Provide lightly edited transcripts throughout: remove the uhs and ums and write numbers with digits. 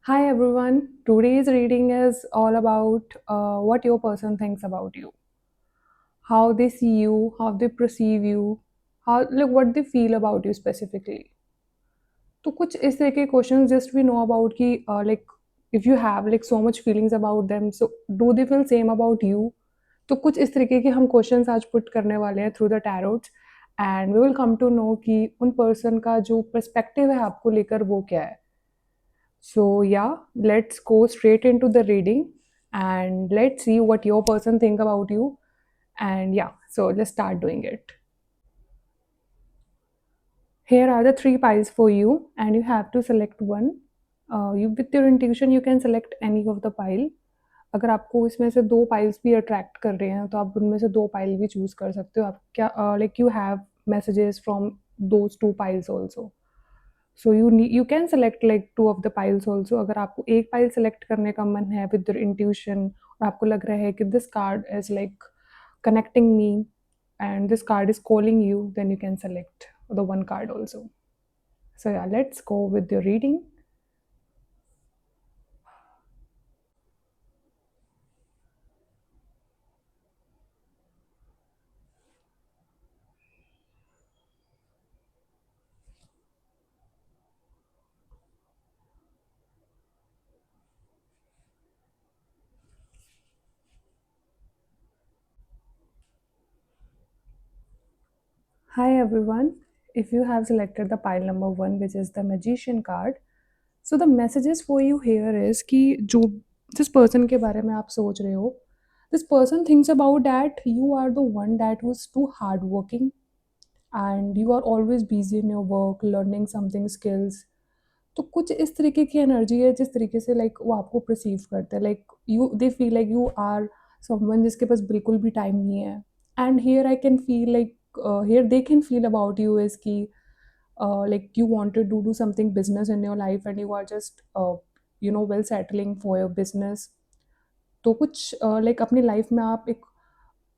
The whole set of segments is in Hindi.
Hi everyone. Today's reading is all about what your person thinks about you, how they see you, how they perceive you, how like what they feel about you specifically. तो कुछ इस तरह के questions just we know about कि like if you have like so much feelings about them so do they feel same about you. तो कुछ इस तरीके के हम क्वेश्चंस आज पुट करने वाले हैं through the tarots and we will come to know कि उन पर्सन का जो पर्सपेक्टिव है आपको लेकर वो क्या है. So yeah, let's go straight into the reading and let's see what your person think about you. And yeah, so let's start doing it. Here are the three piles for you, and you have to select one. You with your intuition, you can select any of the pile. अगर आपको इसमें से दो पाइल्स भी अट्रैक्ट कर रहे हैं तो आप उनमें से दो पाइल भी चूज कर सकते हो. आप क्या like you have messages from those two piles also. So you can select like two of the piles also. अगर आपको एक पाइल सेलेक्ट करने का मन है विद योर इंट्यूशन और आपको लग रहा है कि this card is like connecting me and this card is calling you, then you can select the one card also. So yeah let's go with your reading. Hi everyone. If you have selected the pile number 1, which is the magician card, so the messages for you here is कि जो जिस person के बारे में आप सोच रहे हो, this person thinks about that you are the one that was too hardworking and you are always busy in your work, learning something skills. तो कुछ इस तरीके की एनर्जी है जिस तरीके से लाइक वो आपको परसीव करते हैं, like you they feel like you are someone जिसके पास बिल्कुल भी टाइम नहीं है. And here I can feel like here they can feel about you is की like you wanted to do something business in your life and you are just well settling for your business. तो कुछ like अपनी लाइफ में आप एक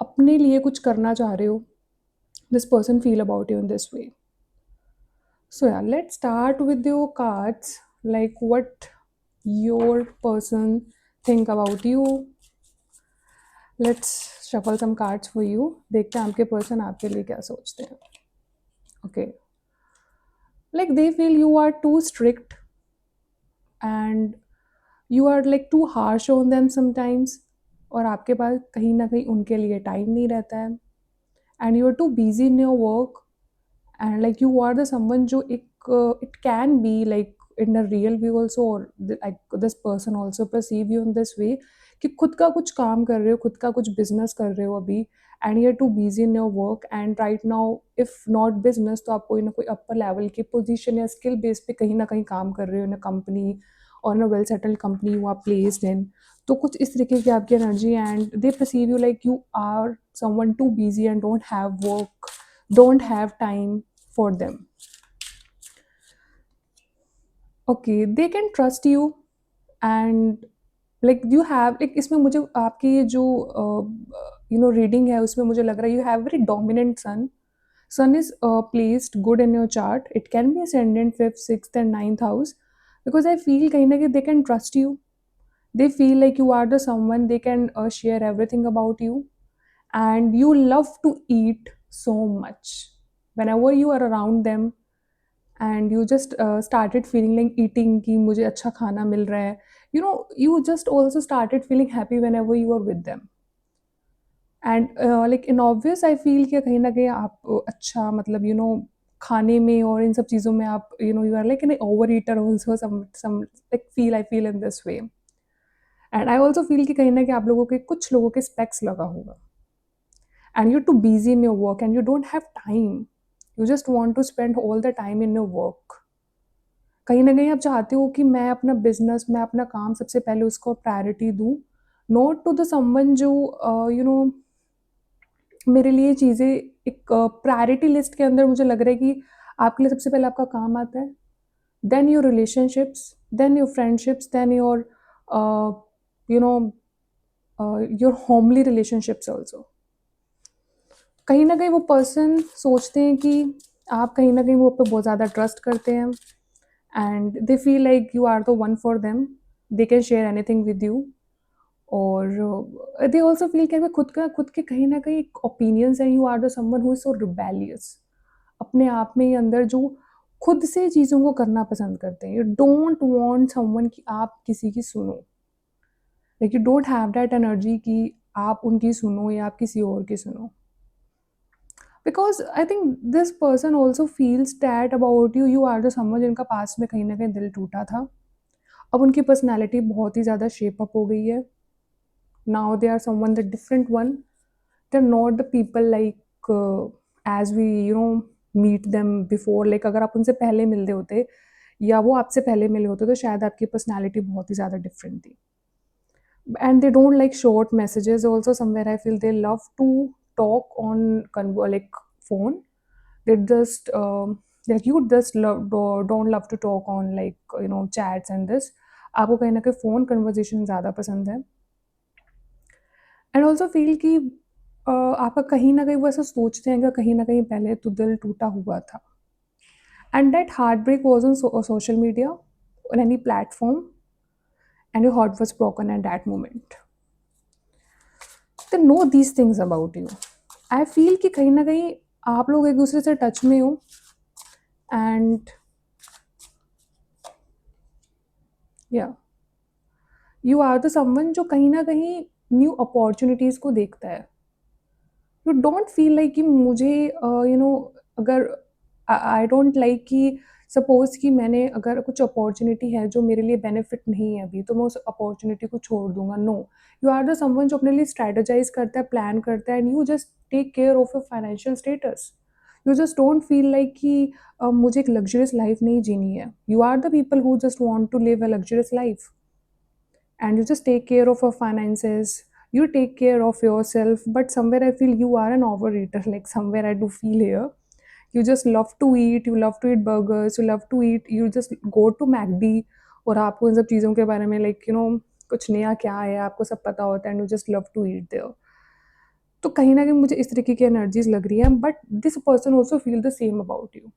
अपने लिए कुछ करना चाह रहे हो. This person feel about you in this way. So yeah, let's start with your cards, like what your person think about you. Let's shuffle some cards for you. देखते हैं आपके person आपके लिए क्या सोचते हैं. Okay, like they feel you are too strict and you are like too harsh on them sometimes. और आपके पास कहीं ना कहीं उनके लिए टाइम नहीं रहता है. And you are too busy in your work and like you are the someone जो एक it can be like in a real view also or like this person also perceive you in this way कि खुद का कुछ काम कर रहे हो, खुद का कुछ बिजनेस कर रहे हो अभी, and you are too busy in your work and right now if not business तो आप कोई ना कोई अपर लेवल की पोजीशन या स्किल बेस पे कहीं ना कहीं काम कर रहे हो इन अ कंपनी और in a well settled company you are placed in. तो कुछ इस तरीके की आपकी energy and they perceive you like you are someone too busy and don't have work, don't have time for them. Okay, they can trust you and like you have like इसमें मुझे आपकी ये जो रीडिंग है उसमें मुझे लग रहा है you have very dominant sun. Sun is placed good in your chart. It can be ascendant 5th, 6th and 9th house because I feel कहीं ना कहीं they can trust you. They feel like you are the someone they can share everything about you and you love to eat so much. Whenever you are around them and you just started feeling like eating कि मुझे अच्छा खाना मिल रहा है, you just also started feeling happy whenever you are with them. And like in obvious I feel कि कहीं ना कहीं आप अच्छा मतलब खाने में और इन सब चीज़ों में आप you are like an overeater also some like I feel in this way. And I also feel कि कहीं ना कहीं आप लोगों के कुछ लोगों के specs लगा होगा and you're too busy in your work and you don't have time. You just want to spend all the time in your work. कहीं ना कहीं आप चाहते हो कि मैं अपना बिजनेस, मैं अपना काम सबसे पहले उसको प्रायोरिटी दूँ, नॉट टू द समवन जो मेरे लिए चीज़ें एक प्रायोरिटी लिस्ट के अंदर मुझे लग रहा है कि आपके लिए सबसे पहले आपका काम आता है, then your relationships, then your friendships, then your you know your homely relationships also. कहीं ना कहीं वो पर्सन सोचते हैं कि आप कहीं वो पे बहुत ज़्यादा ट्रस्ट करते हैं and they feel like you are the one for them they can share anything with you, और दे ऑल्सो फील कि हमें खुद के कहीं न कहीं ओपिनियंस हैं, you are the someone who is so rebellious. अपने आप में ही अंदर जो खुद से चीज़ों को करना पसंद करते हैं। यू डोंट वांट समवन कि आप किसी की सुनो। Like you don't have that energy कि आप उनकी सुनो या आप किसी और की सुनो। Because I think this person also feels that about you, you are the someone जिनका पास्ट में कहीं न कहीं दिल टूटा था। अब उनकी पर्सनैलिटी बहुत ही ज़्यादा शेप अप हो गई है। Now they are someone the different one. They're not the people like as we meet them before. Like अगर आप उनसे पहले मिले होते या वो आपसे पहले मिले होते तो शायद आपकी पर्सनैलिटी बहुत ही ज़्यादा डिफरेंट थी। And they don't like short messages also. Somewhere I feel they love to talk on like phone. They just like you just don't love to talk on like chats and this. आपको कहीं ना कहीं फ़ोन कन्वर्जेशन ज़्यादा पसंद है। एंड ऑल्सो फील कि आपका कहीं न कहीं वो ऐसा सोचते हैं कि कहीं न कहीं पहले तो दिल टूटा हुआ था। And that heart break was on social media, on any platform, and your heart was broken at that moment. They know these things about you. I feel कि कहीं न कहीं आप लोग एक-दूसरे से टच में हो, एंड या यू आर द समवन जो कहीं न कहीं न्यू अपॉर्च्युनिटीज़ को देखता है। यू डोंट फील लाइक कि मुझे अगर आई डोंट लाइक कि सपोज कि मैंने अगर कुछ अपॉर्चुनिटी है जो मेरे लिए बेनिफिट नहीं है अभी तो मैं उस अपॉर्चुनिटी को छोड़ दूंगा। No, you are the someone जो अपने लिए स्ट्रेटेजाइज करता है, प्लान करता है, and you just take care of your financial status. You just don't feel like कि मुझे एक लग्जरियस लाइफ नहीं जीनी है। You are the people who just want to live a luxurious life, and you just take care of your finances, you take care of yourself. But somewhere I feel you are an overeater. Like somewhere I do feel here you just love to eat, you love to eat burgers, you love to eat, you just go to McD, और आपको इन सब चीज़ों के बारे में लाइक कुछ नया क्या है आपको सब पता होता है, and you just love to eat there. तो कहीं ना कहीं मुझे इस तरीके की एनर्जीज लग रही है, but this person also feel the same about you,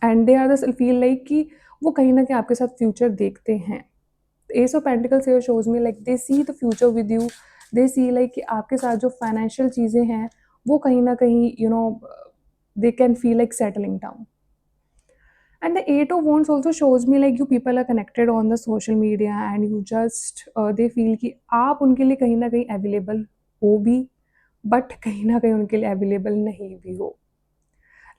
and they are the feel like कि वो कहीं ना कहीं आपके साथ फ्यूचर देखते हैं। S of pentacles here shows me like they see the future with you, they see like कि आपके साथ जो फाइनेंशियल चीज़ें हैं वो कहीं ना कहीं they can feel like settling down. And the eight of wands also shows me like you people are connected on the social media, and you just they feel कि आप उनके लिए कहीं ना कहीं अवेलेबल हो भी, बट कहीं ना कहीं उनके लिए अवेलेबल नहीं भी हो।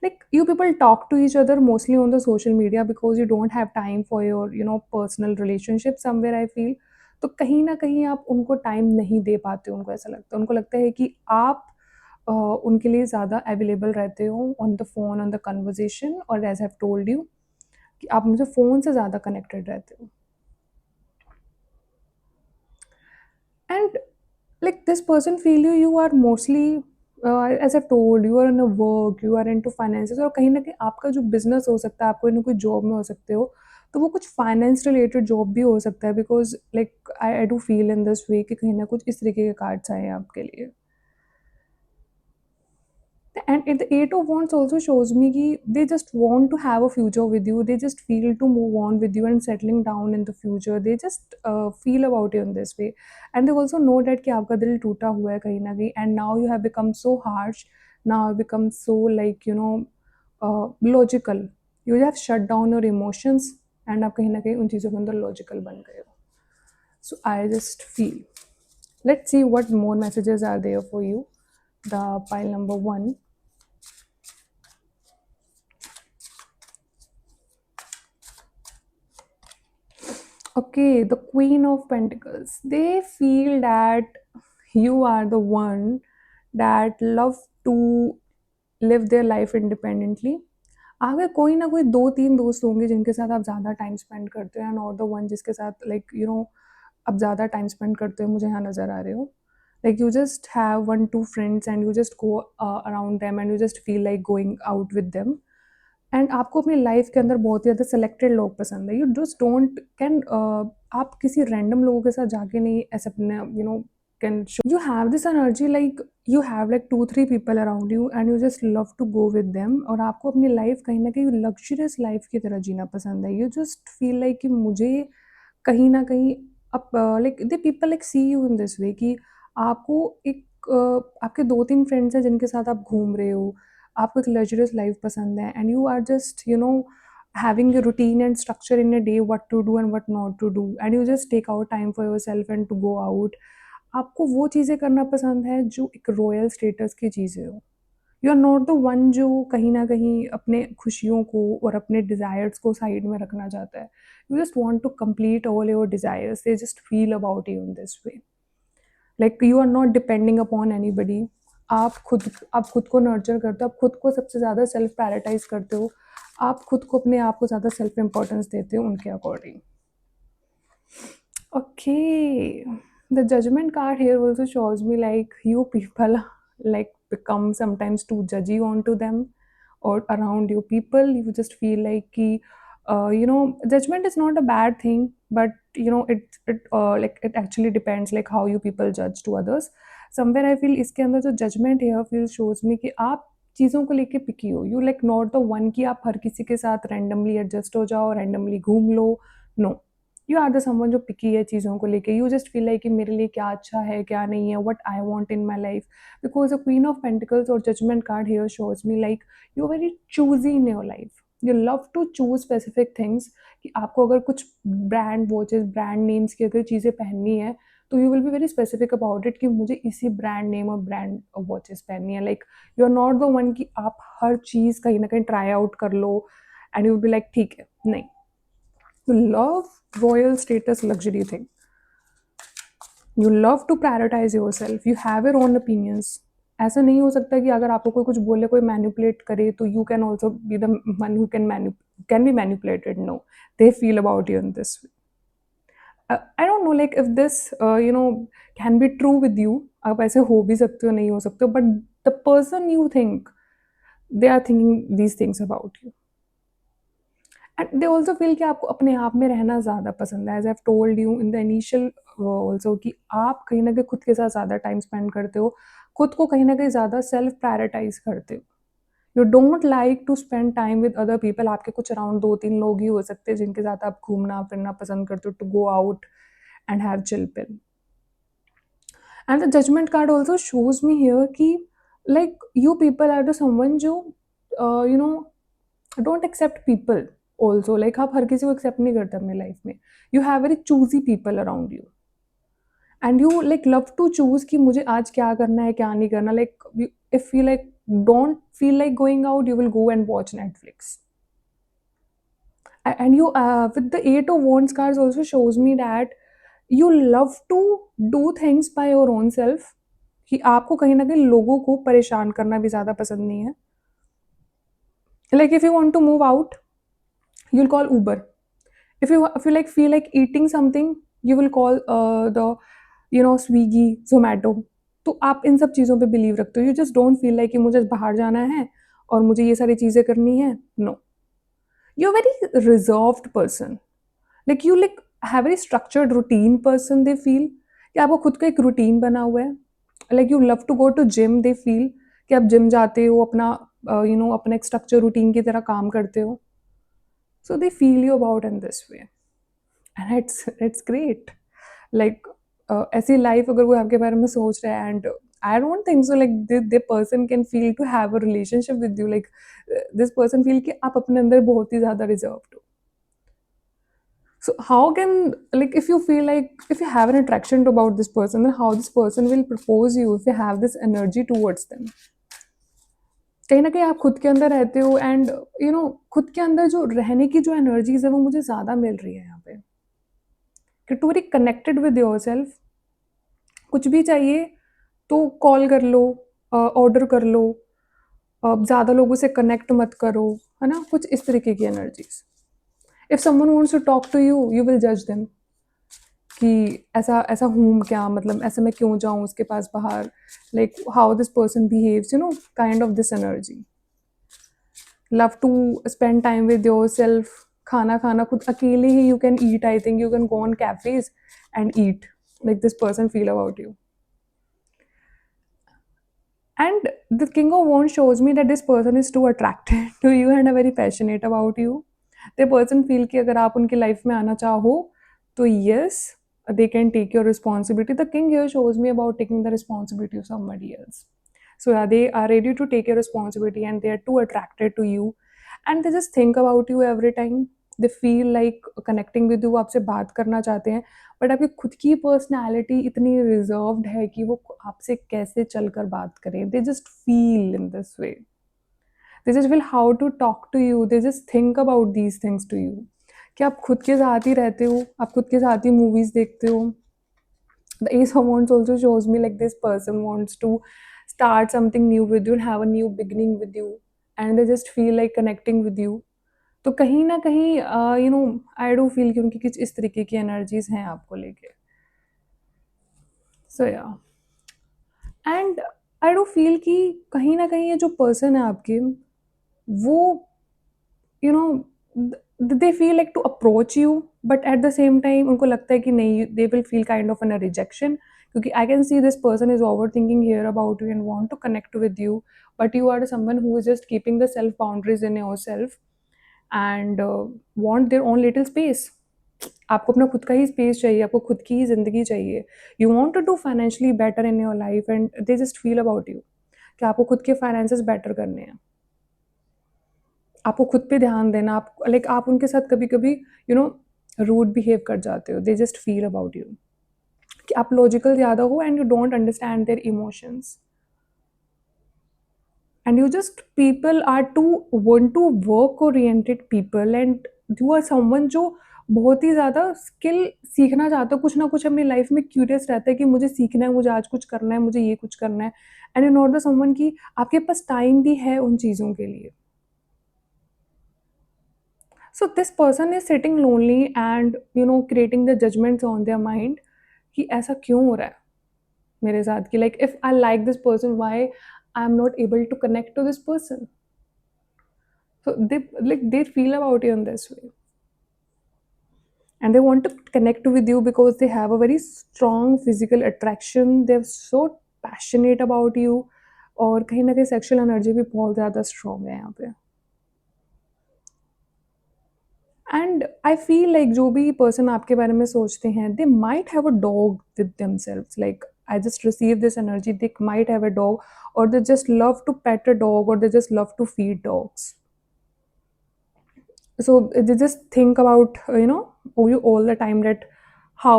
Like you people talk to each other mostly on the social media because you don't have time for your personal relationship somewhere I feel। तो कहीं ना कहीं आप उनको टाइम नहीं दे पाते हो, उनको ऐसा लगता है, उनको लगता है कि आप उनके लिए ज़्यादा अवेलेबल रहते हो on the phone, on the conversation, और एज हैव टोल्ड यू कि आप मुझे फ़ोन से ज़्यादा कनेक्टेड रहते हो। And like this person feel you are mostly as I've told you are in a work, you are into finances, और कहीं ना कहीं आपका जो बिजनेस हो सकता है, आप कोई ना कोई जॉब में हो सकते हो, तो वो कुछ फाइनेंस रिलेटेड जॉब भी हो सकता है। Because like I do feel in this way कि कहीं ना कुछ इस तरीके के कार्ड्स आए हैं आपके लिए। And the eight of wands also shows me कि they just want to have a future with you, they just feel to move on with you and settling down in the future, they just feel about you in this way। And they also know that कि आपका दिल टूटा हुआ है कहीं ना कहीं, and now you have become so harsh, now you become so like logical, you have shut down your emotions, and आप कहीं ना कहीं उन चीज़ों के अंदर logical बन गए हो। So I just feel, let's see what more messages are there for you, the pile number one। Okay, the Queen of Pentacles. They feel that you are the one that love to live their life independently। आगे कोई ना कोई 2-3 दोस्त होंगे जिनके साथ आप ज़्यादा टाइम स्पेंड करते हो, एंड और द वन जिसके साथ लाइक आप ज़्यादा टाइम स्पेंड करते हो, मुझे यहाँ नज़र आ रहे हो। Like you just have 1-2 friends and you just go around them and you just feel like going out with them। And आपको अपनी लाइफ के अंदर बहुत ज़्यादा सेलेक्टेड लोग पसंद है। यू जस्ट डोंट कैन आप किसी रैंडम लोगों के साथ जाके नहीं ऐसे अपने can show you have this energy like you have like 2-3 people around you and you just love to go with them, और आपको अपनी लाइफ कहीं ना कहीं लग्जरियस लाइफ की तरह जीना पसंद है। यू जस्ट फील लाइक कि मुझे कहीं न कहीं like the people like see you in this way कि आपको एक आपके 2-3 फ्रेंड्स हैं जिनके साथ आप घूम रहे हो, आपको एक लग्ज़रियस लाइफ़ पसंद है and you are just having a routine and structure in a day what to do and what not to do and you just take out time for yourself and to go out. आपको वो चीज़ें करना पसंद है जो एक रॉयल स्टेटस की चीज़ें हो। You are not the one जो कहीं न कहीं अपने खुशियों को और अपने डिज़ायर्स को साइड में रखना चाहता है। You just want to complete all your desires, they just feel about you in this way. Like you are not depending upon anybody. आप खुद को नर्चर करते हो, आप खुद को सबसे ज़्यादा सेल्फ प्रायोरिटाइज़ करते हो। आप खुद को अपने आप को ज़्यादा सेल्फ इम्पोर्टेंस देते हो उनके according. Okay, the judgment card here also shows me like you people like become sometimes too judgy onto them or around you people. You just feel like कि judgment is not a bad thing, but it like it actually depends like how you people judge to others. Somewhere I feel इसके अंदर जो judgment here feel shows me कि आप चीज़ों को लेके पिकी हो, you like not the one कि आप हर किसी के साथ रैंडमली एडजस्ट हो जाओ, रैंडमली घूम लो, no, you are the someone जो पिकी है चीज़ों को लेके, यू जस्ट फील लाइक कि मेरे लिए क्या अच्छा है क्या नहीं है, what I want in my life, because the queen of pentacles और judgement card here shows me like you are very choosy in your life, you love to choose specific things, कि आपको अगर कुछ ब्रांड वॉचेस ब्रांड नेम्स की अगर चीज़ें पहननी है तो you will be very specific about it कि मुझे इसी ब्रांड नेम और ब्रांड वॉचेस पहननी है, like you are not the one कि आप हर चीज़ कहीं ना कहीं ट्राई आउट कर लो and you will be like ठीक है, नहीं, you love royal status luxury thing, you love to prioritize yourself, you have your own opinions. ऐसा नहीं हो सकता कि अगर आपको कोई कुछ बोले कोई मैनिपुलेट करे तो you can also be the one who can be manipulated, no, they feel about you in this way. I don't know like if this can be true with you, आप ऐसे हो भी सकते हो नहीं हो सकते हो, but the person you think they are thinking these things about you and they also feel कि आपको अपने आप में रहना ज़्यादा पसंद है, as I told you in the initial also कि आप कहीं ना कहीं खुद के साथ ज़्यादा टाइम स्पेंड करते हो, खुद को कहीं ना कहीं ज़्यादा सेल्फ प्रायोरिटाइज करते हो, you don't like to spend time with other people. आपके कुछ अराउंड 2-3 लोग ही हो सकते हैं जिनके साथ आप घूमना फिरना पसंद करते हो, to go out and have chill pill. And the judgement card also shows me here कि like you people are the someone जो you know don't accept people also, like आप हर किसी को एक्सेप्ट नहीं करते अपनी लाइफ में, you have very choosy people around you and you like love to choose कि मुझे आज क्या करना है क्या नहीं करना, like if you like don't feel like going out you will go and watch Netflix and you with the 8 of wands cards also shows me that you love to do things by your own self, कि आपको कहीं ना कहीं लोगों को परेशान करना भी ज़्यादा पसंद नहीं है, like if you want to move out you'll call Uber, if you like feel like eating something you will call the Swiggy, Zomato। तो आप इन सब चीज़ों पे बिलीव रखते हो, you just don't feel like कि मुझे बाहर जाना है और मुझे ये सारी चीज़ें करनी है, no, you are very reserved person, like you like have very structured routine person, they feel कि आपको खुद का एक रूटीन बना हुआ है, like you love to go to gym, they feel कि आप जिम जाते हो, अपना अपना एक स्ट्रक्चर रूटीन की तरह काम करते हो, so they feel you about in this way and it's great, like ऐसी लाइफ अगर वो आपके बारे में सोच रहा है and I don't think so like the person can feel to have a relationship with you, like this person feel कि आप अपने अंदर बहुत ही ज़्यादा रिजर्व्ड हो, so how can, like if you feel like if you have an attraction to about this person, then how this person will propose you if you have this energy towards them, कहीं ना कहीं आप खुद के अंदर रहते हो एंड खुद के अंदर जो रहने की जो एनर्जीज है वो मुझे ज़्यादा मिल रही है यहाँ पे, कि too very connected with yourself, कुछ भी चाहिए तो कॉल कर लो, ऑर्डर कर लो, ज़्यादा लोगों से कनेक्ट मत करो, है ना, कुछ इस तरीके की energies. If someone wants to talk to you you will जज देम कि ऐसा ऐसा हूँ क्या, मतलब ऐसे मैं क्यों जाऊँ उसके पास बाहर, like how this person behaves, kind of this energy, love to spend time with yourself, खाना खाना खुद अकेले ही you can eat, I think you can go on cafes and eat, like this person feel about you and the king of wands shows me that this person is too attracted to you and are very passionate about you, the person feel कि अगर आप उनकी लाइफ में आना चाहो तो yes, they can take your responsibility. The king here shows me about taking the responsibility of somebody else. So yeah, they are ready to take your responsibility and they are too attracted to you and they just think about you every time. They feel like connecting with you, वो आपसे बात करना चाहते हैं, बट आपकी खुद की पर्सनैलिटी इतनी रिजर्व्ड है कि वो आपसे कैसे चलकर बात करें. They just feel in this way. They just feel how to talk to you. They just think about these things to you. कि आप खुद के साथ ही रहते हो, आप खुद के साथ ही मूवीज देखते हो. The Ace of Wands also shows me like this person wants to start something new with you and have a new beginning with you, and they just feel like connecting with you. तो कहीं ना कहीं आई डू फील कि उनकी कुछ इस तरीके की एनर्जीज हैं आपको लेके. सो या एंड आई डू फील कि कहीं ना कहीं ये जो पर्सन है आपके, वो you know they feel like to approach you, but at the same time उनको लगता है कि नहीं, they will feel kind of an rejection. क्योंकि I can see this person is over thinking here about you and want to connect with you, but you are someone who is just keeping the self boundaries in yourself and want their own little space. आपको अपना खुद का ही स्पेस चाहिए, आपको खुद की ही ज़िंदगी चाहिए. You want to do financially better in your life and they just feel about you कि आपको खुद के फाइनेंसेस बेटर करने हैं, आपको खुद पे ध्यान देना. आप लाइक आप उनके साथ कभी कभी रूड बिहेव कर जाते हो. They just feel about you कि आप लॉजिकल ज़्यादा हो and you don't understand their emotions and you just people are to want to work oriented people and you are someone जो बहुत ही ज़्यादा स्किल सीखना चाहते हो. कुछ ना कुछ अपनी लाइफ में क्यूरियस रहता है कि मुझे सीखना है, मुझे आज कुछ करना है, मुझे ये कुछ करना है. And you not the someone कि आपके पास टाइम भी है उन चीज़ों के लिए. So this person is sitting lonely and creating the judgments on their mind कि ऐसा क्यों हो रहा है मेरे साथ, कि like if I like this person why I am not able to connect to this person. So they feel about you in this way, and they want to connect with you because they have a very strong physical attraction. They're so passionate about you, और कहीं ना कहीं सेक्सुअल एनर्जी भी बहुत ज़्यादा स्ट्रॉन्ग है यहाँ पे. एंड आई फील लाइक जो भी पर्सन आपके बारे में सोचते हैं, they might have a dog with themselves. Like I just receive this energy, they might have a dog, or they just love to pet a dog, or they just love to feed dogs. So they just think about you all the time, that how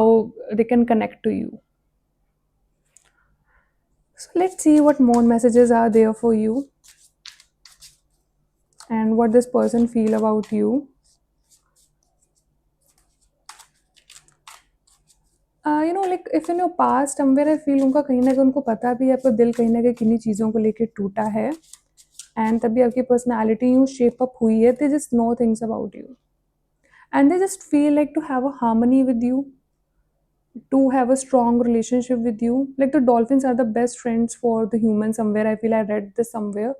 they can connect to you. So let's see what more messages are there for you and what this person feel about you. Like if in your past somewhere I feel उनका कहीं ना कहीं उनको पता भी है आपका दिल कहीं ना कहीं किन्हीं चीज़ों को लेके टूटा है, एंड तभी आपकी पर्सनैलिटी यूँ शेप अप हुई है. They just know things about you and they just feel like to have a harmony with you, to have a strong relationship with you. Like the dolphins are the best friends for the humans. Somewhere I feel I read this somewhere.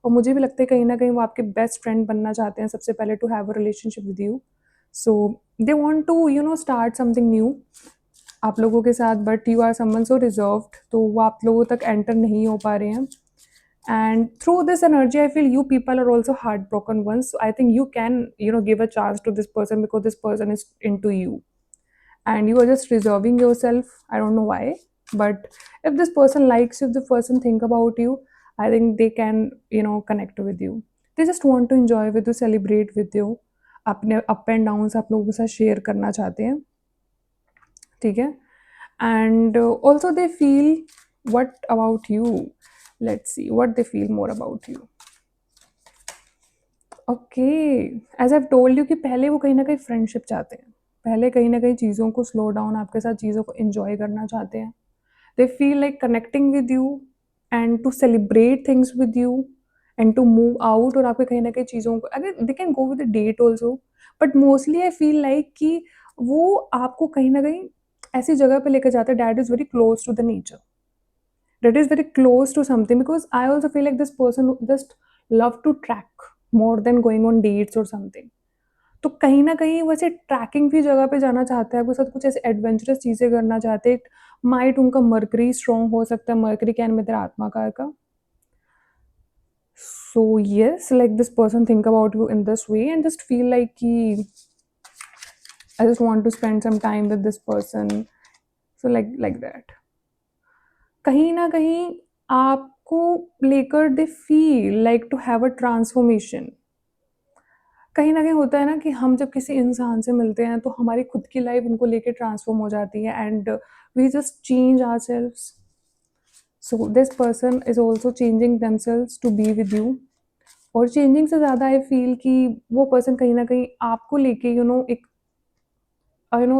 और मुझे भी लगता है कहीं ना कहीं वो आपके बेस्ट फ्रेंड बनना चाहते हैं सबसे पहले, to have a relationship with you. So they want to start something new आप लोगों के साथ, but you are someone so reserved, तो वो आप लोगों तक एंटर नहीं हो पा रहे हैं. And through this energy I feel you people are also heartbroken ones. So I think you can give a chance to this person because this person is into you and you are just reserving yourself. I don't know why, but if this person likes you, if the person think about you, I think they can connect with you. They just want to enjoy with you, celebrate with you. अपने अप एंड डाउन्स आप लोगों के साथ शेयर करना चाहते हैं, ठीक है. And also they feel what about you. Let's see what they feel more about you. Okay, as I told you कि पहले वो कहीं ना कहीं फ्रेंडशिप चाहते हैं, पहले कहीं ना कहीं चीज़ों को स्लो डाउन आपके साथ चीज़ों को एंजॉय करना चाहते हैं. They feel like connecting with you and to celebrate things with you and to move out. और आपके कहीं ना कहीं चीज़ों को अगर they can go with date also, but mostly I feel like कि वो आपको कहीं ना कहीं ऐसी जगह पे लेकर जाते हैं that is very close to the nature, that is very close to something. Because I also feel like this person just love to track more than going on dates or something. तो कहीं ना कहीं वैसे ट्रैकिंग भी जगह पे जाना चाहते हैं, आपके साथ कुछ ऐसे एडवेंचरस चीज़ें करना चाहते हैं. माइट उनका मर्करी स्ट्रॉन्ग हो सकता है, मर्करी कैन में तेरा आत्मा का. So yes, like this person think about you in this way and just feel like कि I just want to spend some time with this person. So like that. कहीं ना कहीं आपको लेकर they feel like to have a transformation. कहीं ना कहीं होता है ना कि हम जब किसी इंसान से मिलते हैं तो हमारी खुद की लाइफ उनको लेके ट्रांसफॉर्म हो जाती है and we just change ourselves. So this person is also changing themselves to be with you. और चेंजिंग से ज़्यादा आई फील कि वो पर्सन कहीं ना कहीं आपको लेके एक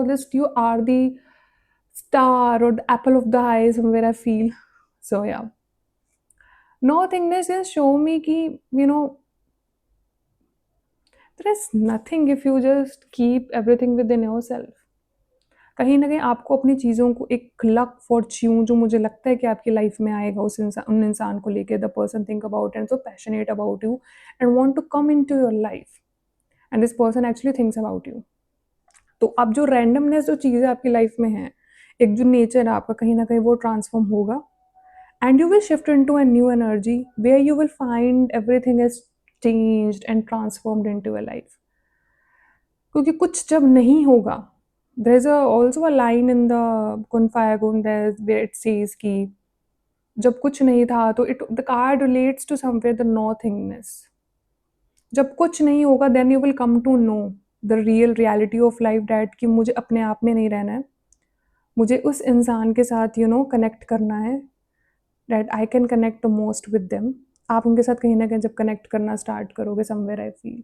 just you are the star or the apple of the eye somewhere I feel. So yeah. Nothingness just show me ki, there is nothing if you just keep everything within yourself. कहीं ना कहीं आपको अपनी चीज़ों को एक लक फॉर्च्यून जो मुझे लगता है कि आपकी लाइफ में आएगा उन इंसान को लेके the person think about and so passionate about you and want to come into your life and this person actually thinks about you. तो अब जो रैंडमनेस जो चीज़ें आपकी लाइफ में है, एक जो नेचर है आपका कहीं ना कहीं वो ट्रांसफॉर्म होगा and you will shift into a new energy where you will find everything is changed and transformed into your life. क्योंकि कुछ जब नहीं होगा, there is also a line in the Kun Faya Kun where it says कि जब कुछ नहीं था तो the card relates to somewhere the nothingness. जब कुछ नहीं होगा then you will come to know the real reality of life that कि मुझे अपने आप में नहीं रहना है, मुझे उस इंसान के साथ कनेक्ट करना है that I can connect the most with them. आप उनके साथ कहीं ना कहीं जब कनेक्ट करना स्टार्ट करोगे somewhere I feel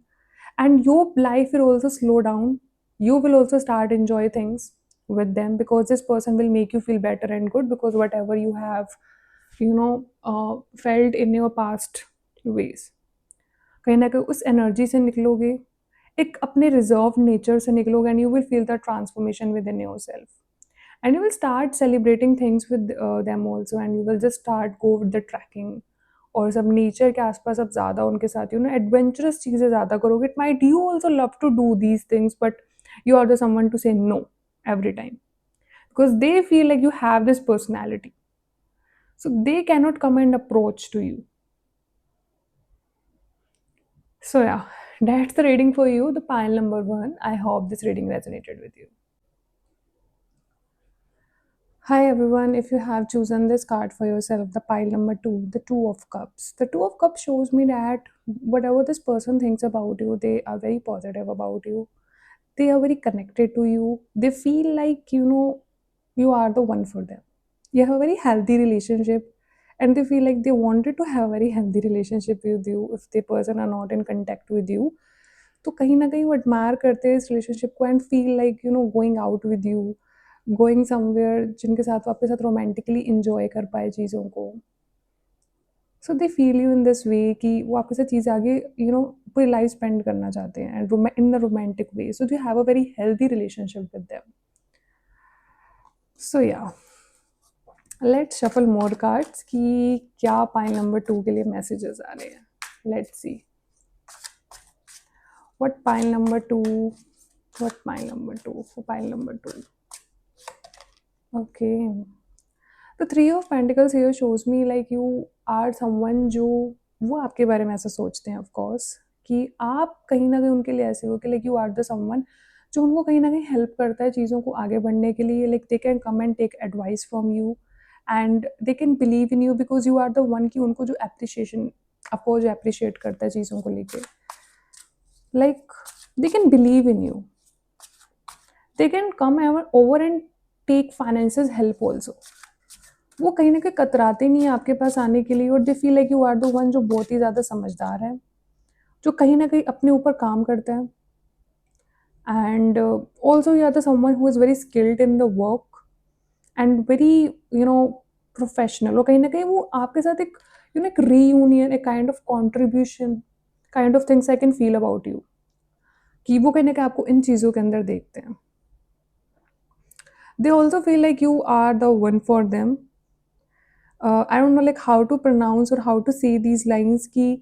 and your life will also slow down. You will also start enjoy things with them because this person will make you feel better and good because whatever you have felt in your past ways, कहीं ना कहीं उस एनर्जी से निकलोगे, एक अपने रिजर्व नेचर से निकलोगे and you will feel the transformation with in your self. And you will start celebrating things with them also and you will just start go with the trekking और सब नेचर के आसपास अब ज़्यादा उनके साथ एडवेंचरस चीज़ें ज़्यादा करोगे. It might you also love to do these things but you are the someone to say no every time because they feel like you have this personality, so they cannot come and approach to you. So yeah, that's the reading for you, the pile number 1. I hope this reading resonated with you. Hi everyone, if you have chosen this card for yourself, the pile number 2, the Two of Cups. The Two of Cups shows me that whatever this person thinks about you, they are very positive about you. They are very connected to you. They feel like, you are the one for them. You have a very healthy relationship and they feel like they wanted to have a very healthy relationship with you if the person are not in contact with you. तो कहीं ना कहीं वो admire करते हैं इस relationship को and feel like, going out with you, going somewhere जिनके साथ वो आपके साथ रोमांटिकली इंजॉय कर पाए चीज़ों को. So they feel you in this way कि वो आपके साथ चीज़ आगे पूरी लाइफ स्पेंड करना चाहते हैं and in the romantic way. So they have a very healthy relationship with them. So yeah, let's shuffle more cards कि क्या पाइल नंबर 2 के लिए मैसेजेस आ रहे हैं. Let's see what pile number 2 for pile number 2. Okay. The Three of Pentacles here shows me like you are someone जो वो आपके बारे में ऐसा सोचते हैं of course कि आप कहीं ना कहीं उनके लिए ऐसे हो कि like you are the someone जो उनको कहीं ना कहीं हेल्प करता है चीज़ों को आगे बढ़ने के लिए. like they can come and take advice from you and they can believe in you because you are the one कि उनको जो appreciation आपको जो appreciate करता है चीज़ों को लेके, like they can believe in you. They can come over and take finances help also. वो कहीं ना कहीं कतराते नहीं है आपके पास आने के लिए और they feel like you are the one जो बहुत ही ज़्यादा समझदार है, जो कहीं ना कहीं अपने ऊपर काम करता है and also you are the someone who is very skilled in the work and very professional. और कहीं ना कहीं वो आपके साथ एक एक रीयूनियन, एक kind of contribution kind of things I can feel about you कि वो कहीं ना कहीं आपको इन चीज़ों के अंदर देखते हैं. They also feel like you are the one for them. I don't know like how to pronounce और how to say these lines कि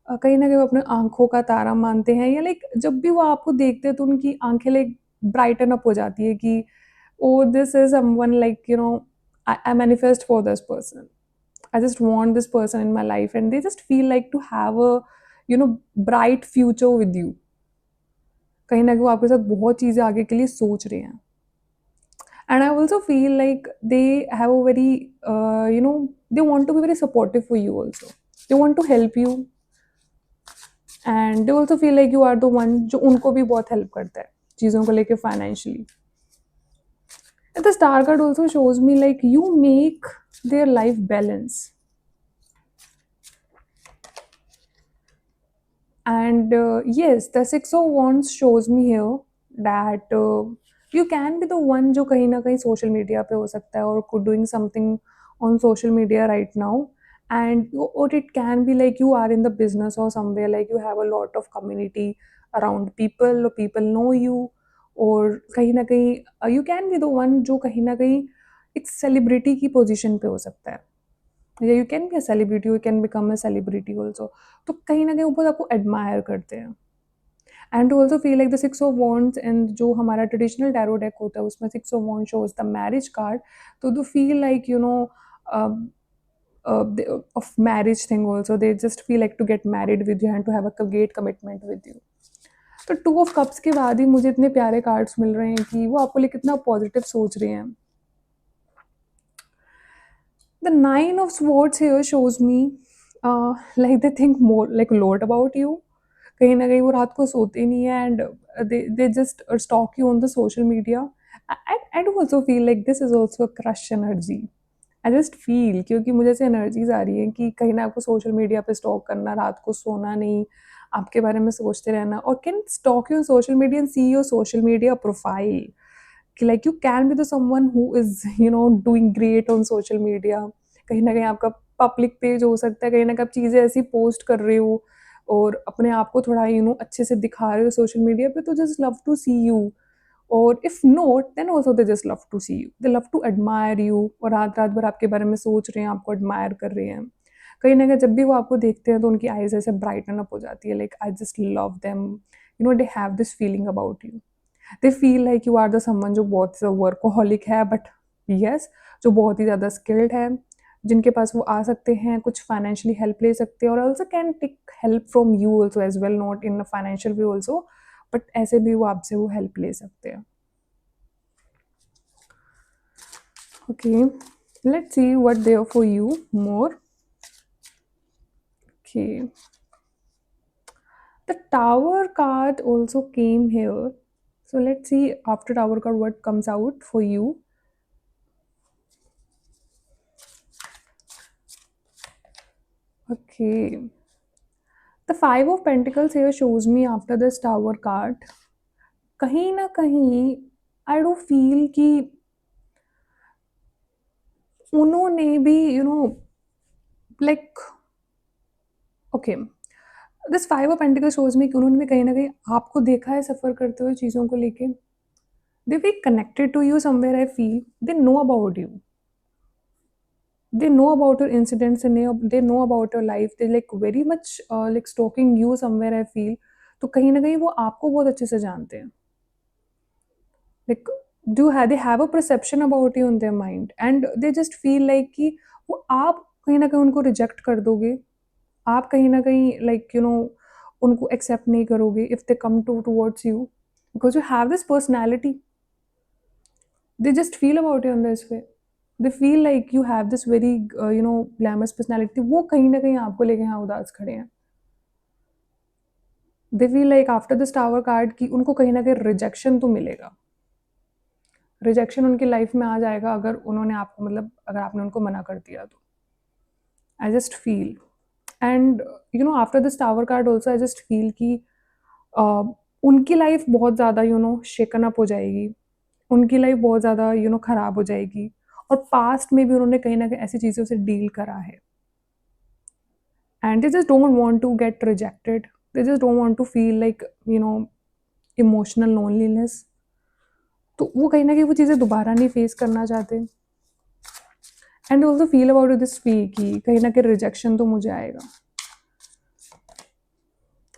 कहीं ना कहीं वो अपने आँखों का तारा मानते हैं या लाइक जब भी वो आपको देखते हैं तो उनकी आंखें लाइक ब्राइटन अप हो जाती है कि oh this is someone like I manifest for this person, I just want this person in my life and they just feel like to have a bright future with you. कहीं न कहीं वो आपके साथ बहुत चीज़ें आगे के लिए सोच रहे हैं। And I also feel like they have a very they want to be very supportive for you also. They want to help you and they also feel like you are the one जो उनको भी बहुत हेल्प करता है चीज़ों को लेके financially. The star card also shows me like you make their life balance. And yes, the Six of Wands shows me here that you can be the one जो कहीं ना कहीं social media पे हो सकता है or doing something on social media right now. And or it can be like you are in the business or somewhere like you have a lot of community around people or people know you और कहीं ना कहीं you can be the one जो कहीं ना कहीं एक सेलिब्रिटी की पोजीशन पे हो सकता है या you can be a celebrity you can become a celebrity also तो कहीं ना कहीं ऊपर आपको एडमायर करते हैं and to also feel like the six of wands and जो हमारा ट्रेडिशनल टैरो डेक होता है उसमें six of wand shows the marriage card तो दो feel like of marriage thing also they just feel like to get married with you and to have a great commitment with you तो टू ऑफ कप्स के बाद ही मुझे इतने प्यारे कार्ड्स मिल रहे हैं कि वो आपको लिए कितना पॉजिटिव सोच रहे हैं the nine of swords here shows me like they think more like a lot about you कहीं ना कहीं वो रात को सोते नहीं है and they just stalk you on the social media. I do also feel like this is also a crush energy. I just feel क्योंकि मुझे ऐसे एनर्जीज आ रही है कि कहीं ना आपको सोशल मीडिया पे स्टॉक करना रात को सोना नहीं आपके बारे में सोचते रहना और can stalk you on social media and see your social media profile कि like you can be the someone who is doing great on social media कहीं ना कहीं आपका पब्लिक पेज हो सकता है कहीं ना कहीं आप चीज़ें ऐसी पोस्ट कर रहे हो और अपने आप को थोड़ा अच्छे से दिखा रहे हो सोशल मीडिया पे तो just love to see you और if not then also they just love to see you they love to admire you और रात रात भर आपके बारे में सोच रहे हैं आपको एडमायर कर रहे हैं कहीं ना कहीं जब भी वो आपको देखते हैं तो उनकी आईज ऐसे ब्राइटन अप हो जाती है like I just love them they have this feeling about you they feel like you are the someone जो बहुत वर्कोहॉलिक है बट यस जो बहुत ही ज़्यादा स्किल्ड है जिनके पास वो आ सकते हैं कुछ फाइनेंशियली हेल्प ले सकते हैं और also can take help from you also as well not in financial way also but ऐसे भी वो आपसे वो हेल्प ले सकते हैं okay let's see what there for you more okay the tower card also came here so let's see after tower card what comes out for you. Okay, the five of pentacles here shows me after this tower card कहीं ना कहीं आई डू फील कि उन्होंने भी like okay this five of pentacles shows me कि उन्होंने भी कहीं ना कहीं आपको देखा है सफ़र करते हुए चीज़ों को लेके they be connected to you somewhere I feel they know about you they know about your incidents and they know about your life they like very much like stalking you somewhere I feel तो कहीं ना कहीं वो आपको बहुत अच्छे से जानते हैं like they have a perception about you in their mind and they just feel like कि वो आप कहीं ना कहीं उनको रिजेक्ट कर दोगे आप कहीं ना कहीं उनको एक्सेप्ट नहीं करोगे if they come towards you because you have this personality they just feel about you in this way they feel like you have this very glamorous personality वो कहीं ना कहीं आपको लेके यहाँ उदास खड़े हैं they feel like after this tower card कि उनको कहीं ना कहीं रिजेक्शन तो मिलेगा रिजेक्शन उनकी लाइफ में आ जाएगा अगर उन्होंने आपको अगर आपने उनको मना कर दिया तो आई just feel and after this tower card also I just feel कि उनकी लाइफ बहुत ज़्यादा शेकन अप हो जाएगी उनकी लाइफ बहुत ज़्यादा ख़राब हो जाएगी और पास्ट में भी उन्होंने कहीं ना कहीं ऐसी चीज़ों से डील करा है and they just don't want to get rejected they just don't want to feel like emotional loneliness तो वो कहीं ना कहीं वो चीज़ें दोबारा नहीं फेस करना चाहते and also feel about this fee कि कहीं ना कहीं रिजेक्शन तो मुझे आएगा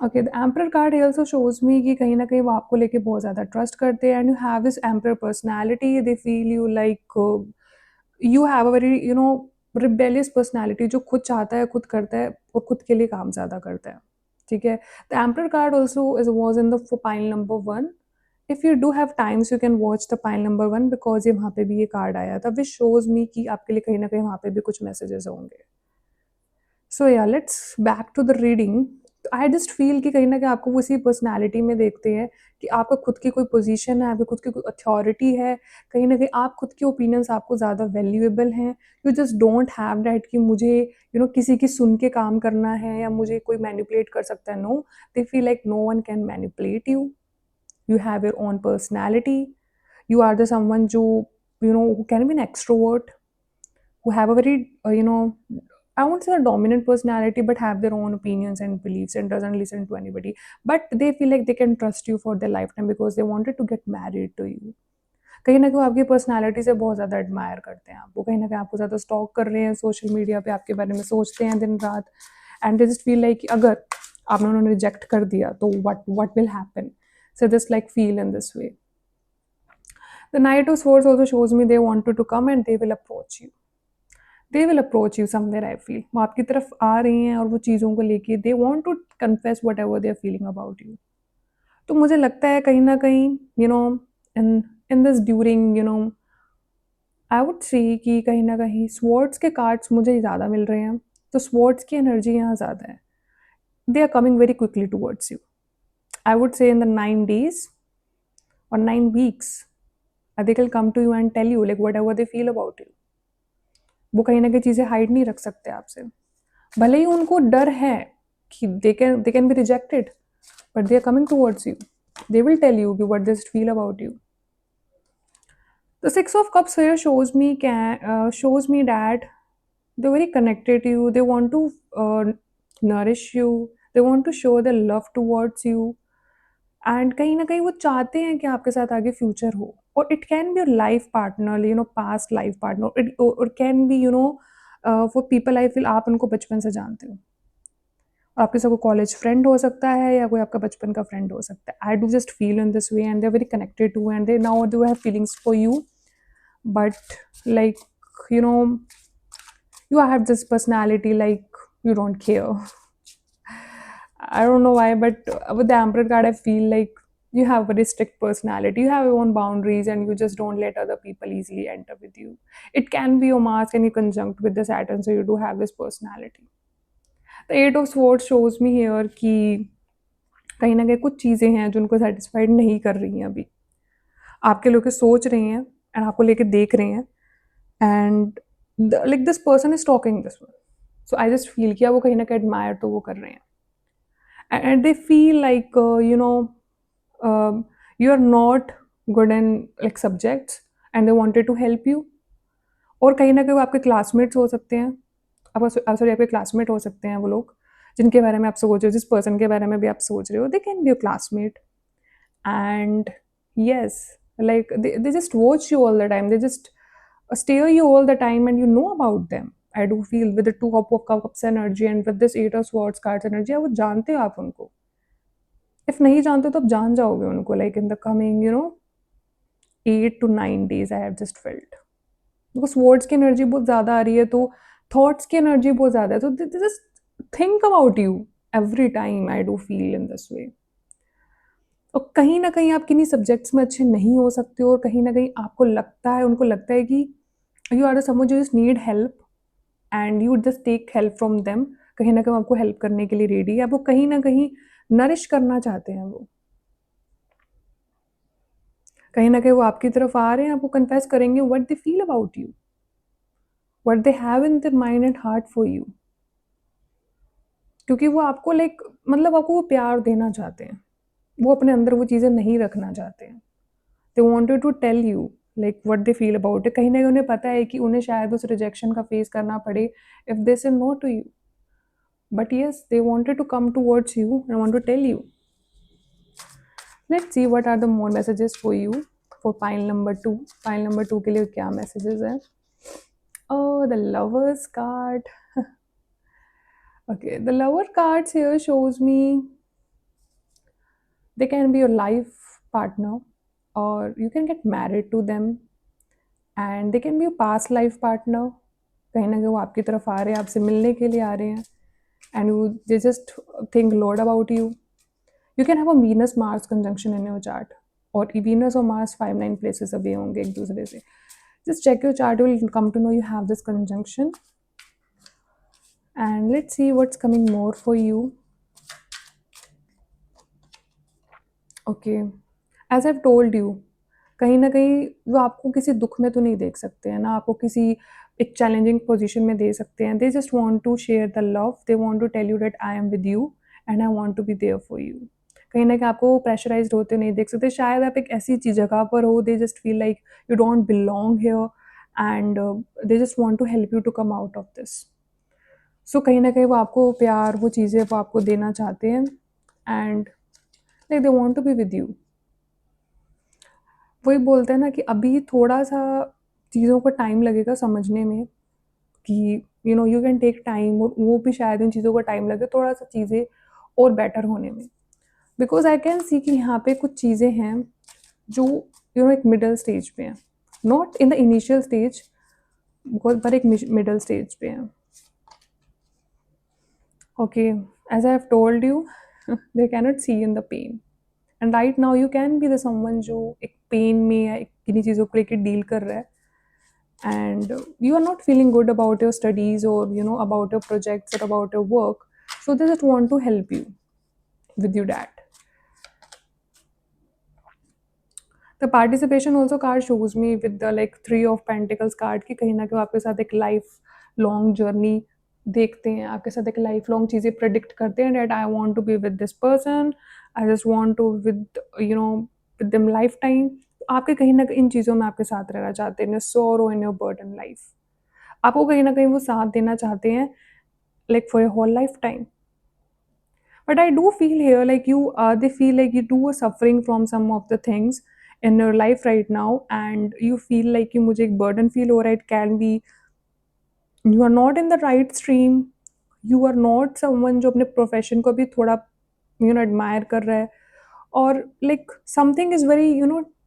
okay the emperor card also shows me कि कहीं ना कहीं वो आपको लेके बहुत ज़्यादा ट्रस्ट करते हैं and you have this emperor personality they feel you like you have a very rebellious personality जो खुद चाहता है खुद करता है और खुद के लिए काम ज़्यादा करता है ठीक है? The emperor card also is was in the for pile number 1. If you do have time so you can watch the pile number 1 because ये वहाँ पे भी ये कार्ड आया था व्हिच शोज़ मी कि आपके लिए कहीं न कहीं वहाँ पे भी कुछ मैसेजेस होंगे. So yeah let's back to the reading. I just feel कि कहीं न कहीं आपको उसी पर्सनैलिटी में देखते हैं कि आपका खुद की कोई पोज़ीशन है, आपकी खुद की कोई अथॉरिटी है, कहीं न कहीं आप खुद के ओपिनियंस आपको ज़्यादा वैल्यूएबल हैं. You just don't have that कि मुझे किसी की सुन के काम करना है या मुझे कोई मैनिपुलेट कर सकता है. No, they feel like no one can manipulate you. You have your own personality. You are the someone जो who can be an extrovert, who have a very I won't say a dominant personality but have their own opinions and beliefs and doesn't listen to anybody, but they feel like they can trust you for their lifetime because they wanted to get married to you. कहीं ना कहीं वो आपकी पर्सनालिटी से बहुत ज़्यादा एडमायर करते हैं आपको, कहीं ना कहीं आपको ज़्यादा स्टॉक कर रहे हैं सोशल मीडिया पे, आपके बारे में सोचते हैं दिन रात. And they just feel like अगर आपने उन्होंने रिजेक्ट कर दिया तो what will happen. So just like feel in this way. The Knight of Swords also shows me they wanted to come and they will approach you. They will approach you somewhere, I feel. वो आपकी तरफ आ रही हैं और वो चीज़ों को लेके they want to confess whatever they are feeling about you. तो मुझे लगता है कहीं ना कहीं in this during I would say कि कहीं ना कहीं स्वॉर्ड्स के कार्ड्स मुझे ज़्यादा मिल रहे हैं, तो स्वॉर्ड्स की एनर्जी यहाँ ज़्यादा है. They are coming very quickly towards you. I would say in the 9 days or 9 weeks, they will come to you and tell you like whatever they feel about you. वो कहीं ना कहीं चीज़ें हाइड नहीं रख सकते आपसे, भले ही उनको डर है कि they can be rejected, but they are coming towards you. They will tell you what they feel about you. The Six of Cups here shows me that they're very connected to you. They want to nourish you. They want to show their love towards you. And कहीं ना कहीं वो चाहते हैं कि आपके साथ आगे फ्यूचर हो. और it can be your life partner, past life partner. It can B for people I feel आप उनको बचपन से जानते हो. आपके साथ कोई कॉलेज फ्रेंड हो सकता है या कोई आपका बचपन का फ्रेंड हो सकता है. I do just feel in this way and they are very connected to and they now do have feelings for you. But like you know you have this personality like you don't care. I don't know why, but with the Emperor card, I feel like you have a very strict personality. You have your own boundaries and you just don't let other people easily enter with you. It can be your Mars and you conjunct with the Saturn, so you do have this personality. The Eight of Swords shows me here कि कहीं ना कहीं कुछ चीज़ें हैं जो उनको सेटिस्फाइड नहीं कर रही हैं अभी. आपके लोग सोच रहे हैं एंड आपको लेके देख रहे हैं and like this person is talking this one. So I just feel किया वो कहीं ना कहीं एडमायर तो वो कर रहे हैं. And they feel like you are not good in like subjects and they wanted to help you. और कहीं ना कहीं वो आपके क्लासमेट्स हो सकते हैं, आपका सॉरी आपके क्लासमेट हो सकते हैं वो लोग जिनके बारे में आप सोच रहे हो, जिस पर्सन के बारे में भी आप सोच रहे हो. They can be your classmate and yes, like they just watch you all the time, they just stare you all the time and you know about them. I do feel with the Two of Cups energy and with this Eight of Swords cards energy वो जानते हो आप उनको. इफ नहीं जानते तो आप जान जाओगे उनको like in the coming 8 to 9 days. I have just felt because words की एनर्जी बहुत ज़्यादा आ रही है तो थॉट्स की एनर्जी बहुत ज़्यादा है, तो they just think about you every time. I do feel in this वे. और कहीं ना कहीं आप किन्हीं सब्जेक्ट्स में अच्छे नहीं हो सकते हो और कहीं ना कहीं आपको लगता है, उनको लगता है कि यू आर द समवन जो just need help and you just take help from them. कहीं ना कहीं आपको हेल्प करने के लिए रेडी है, आपको कहीं ना कहीं नरिश करना चाहते हैं वो. कहीं ना कहीं वो आपकी तरफ आ रहे हैं, आपको कन्फेस करेंगे what they feel about you, what they have in their mind and heart for you. क्योंकि वो आपको लाइक मतलब आपको वो प्यार देना चाहते हैं, वो अपने अंदर वो चीज़ें नहीं रखना चाहते हैं. They wanted to tell you like what they feel about it. कहीं ना कहीं उन्हें पता है कि उन्हें शायद उस रिजेक्शन का फेस करना पड़े if they say no to you, but yes they wanted to come towards you and want to tell you. Let's see what are the more messages for you for pile number 2. Pile number 2 के लिए क्या मैसेजेस हैं? Oh, the lovers card. Okay, the lower cards here shows me they can be your life partner or you can get married to them and they can be your past life partner. कहीं ना कहीं वो आपकी तरफ आ रहे हैं, आपसे मिलने के लिए आ रहे हैं and they just think a lot about you. You can have a Venus Mars conjunction in your chart, और Venus और Mars 5-9 places away होंगे एक दूसरे से. Just check your chart, you will come to know you have this conjunction. And let's see what's coming more for you. Okay, as I've told you, कहीं ना कहीं वो आपको किसी दुख में तो नहीं देख सकते हैं ना, आपको किसी एक चैलेंजिंग पोजीशन में दे सकते हैं. They just want to share the love, they want to tell you that I am with you and I want to be there for you. कहीं ना कहीं आपको प्रेशराइज्ड होते नहीं देख सकते. शायद आप एक ऐसी चीज जगह पर हो, they just feel like you don't belong here and they just want to help you to come out of this. So कहीं ना कहीं वो आपको प्यार, वो चीज़ें वो आपको देना चाहते हैं and like they want to be with you. वही बोलते हैं ना कि अभी थोड़ा-सा चीज़ों को टाइम लगेगा समझने में कि यू कैन टेक टाइम, और वो भी शायद इन चीज़ों को टाइम लगे थोड़ा-सा चीज़ें और बेटर होने में. बिकॉज़ आई कैन सी कि यहाँ पे कुछ चीज़ें हैं जो एक मिडल स्टेज पे हैं. Not in the initial stage, because पर एक मिडल स्टेज पे हैं. Okay, as I have told you, they cannot see in the pain. And right now you can be the someone जो एक पेन में या एक किन्हीं चीज़ों को लेके डील कर रहा है, and you are not feeling good about your studies or about your projects or about your work, so they just want to help you with your that. The participation also card shows me with the like 3 of Pentacles card कि कहीं ना कहीं आपके साथ एक लाइफ लॉन्ग जर्नी देखते हैं, आपके साथ एक लाइफ लॉन्ग चीज़ें प्रेडिक्ट करते हैं that I want to be with this person, I just want to with them lifetime. आपके कहीं ना कहीं इन चीज़ों में आपके साथ रहना चाहते हैं, in your sorrow and your burden life. आपको कहीं ना कहीं वो साथ देना चाहते हैं like for your whole lifetime. But I do feel here like they feel like you two are suffering from some of the things in your life right now, and you feel like कि मुझे एक burden feel हो रहा है. It can be you are not in the right stream, you are not someone जो अपने profession को भी थोड़ा admire कर रहा है, और like something is very